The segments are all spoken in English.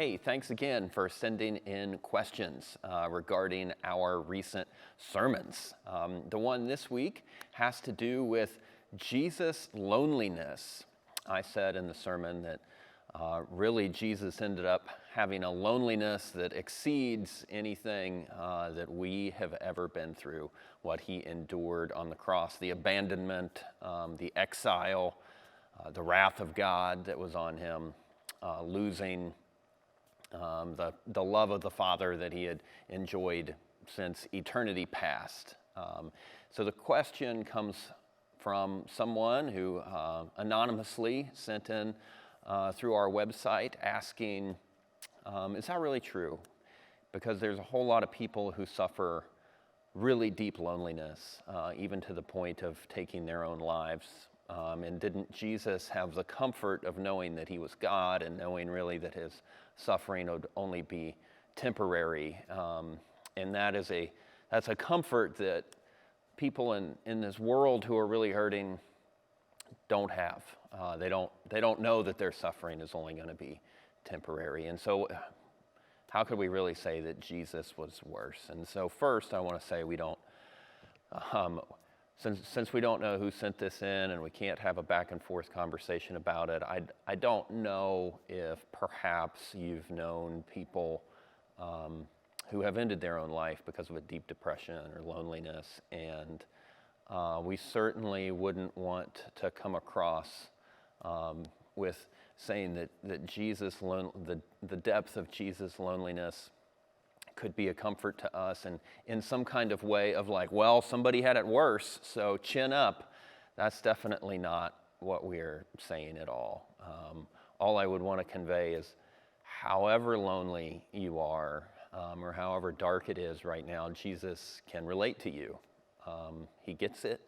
Hey, thanks again for sending in questions regarding our recent sermons. The one this week has to do with Jesus' loneliness. I said in the sermon that really Jesus ended up having a loneliness that exceeds anything that we have ever been through, what he endured on the cross, the abandonment, the exile, the wrath of God that was on him, losing the love of the Father that he had enjoyed since eternity past. So the question comes from someone who anonymously sent in through our website asking, is that really true? Because there's a whole lot of people who suffer really deep loneliness, even to the point of taking their own lives. And didn't Jesus have the comfort of knowing that he was God and knowing really that his suffering would only be temporary? And that's a comfort that people in this world who are really hurting don't have. They don't know that their suffering is only going to be temporary. And so how could we really say that Jesus was worse? And so first I want to say we don't, since we don't know who sent this in and we can't have a back and forth conversation about it, I don't know if perhaps you've known people who have ended their own life because of a deep depression or loneliness, and we certainly wouldn't want to come across with saying that the depth of Jesus' loneliness could be a comfort to us, and in some kind of way of like, well, somebody had it worse, so chin up. That's definitely not what we're saying at all. All I would want to convey is however lonely you are, or however dark it is right now, Jesus can relate to you. He gets it.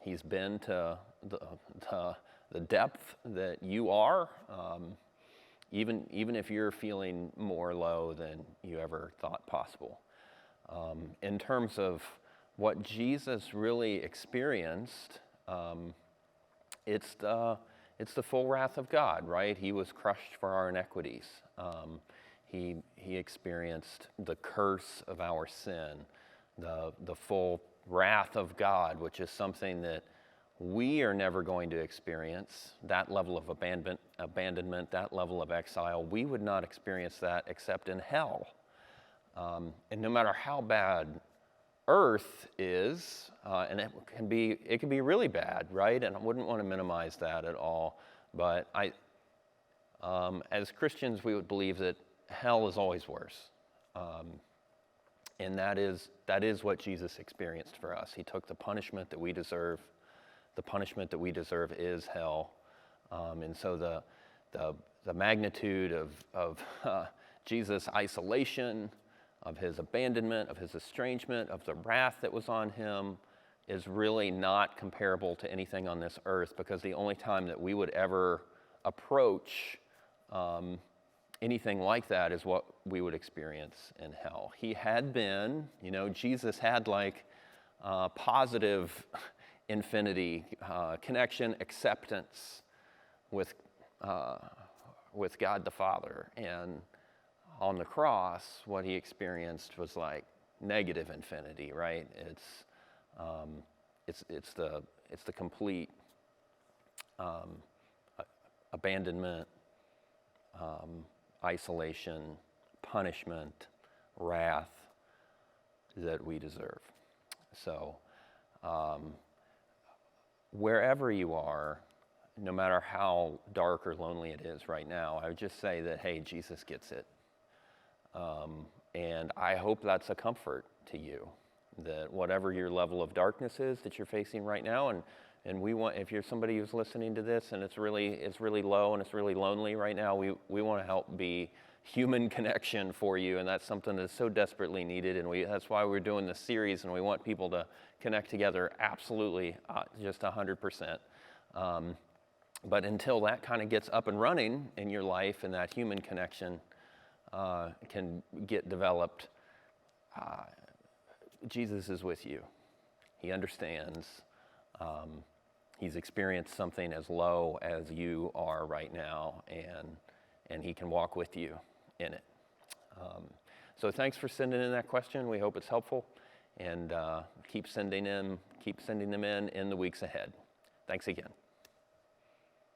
He's been to the depth that you are, even if you're feeling more low than you ever thought possible. In terms of what Jesus really experienced, it's the full wrath of God, right? He was crushed for our iniquities. He experienced the curse of our sin, the full wrath of God, which is something that we are never going to experience. That level of abandonment, that level of exile, we would not experience that except in hell. And no matter how bad earth is, and it can be really bad, right? And I wouldn't want to minimize that at all. But as Christians, we would believe that hell is always worse. And that is what Jesus experienced for us. He took the punishment that we deserve. The punishment that we deserve is hell. And so the magnitude of Jesus' isolation, of his abandonment, of his estrangement, of the wrath that was on him is really not comparable to anything on this earth, because the only time that we would ever approach anything like that is what we would experience in hell. He had been, Jesus had positive infinity, connection, acceptance with God the Father, and on the cross, what he experienced was like negative infinity, right? It's the complete abandonment, isolation, punishment, wrath that we deserve. So, wherever you are, no matter how dark or lonely it is right now, I would just say that, hey, Jesus gets it. And I hope that's a comfort to you, that whatever your level of darkness is that you're facing right now, and we want, if you're somebody who's listening to this and it's really low and it's really lonely right now, we want to help be human connection for you, and that's something that's so desperately needed, and that's why we're doing this series, and we want people to connect together absolutely, just 100%. But until that kind of gets up and running in your life and that human connection can get developed, Jesus is with you. He understands. He's experienced something as low as you are right now, and he can walk with you. in it. So thanks for sending in that question. We hope it's helpful, and keep sending them in the weeks ahead. Thanks again.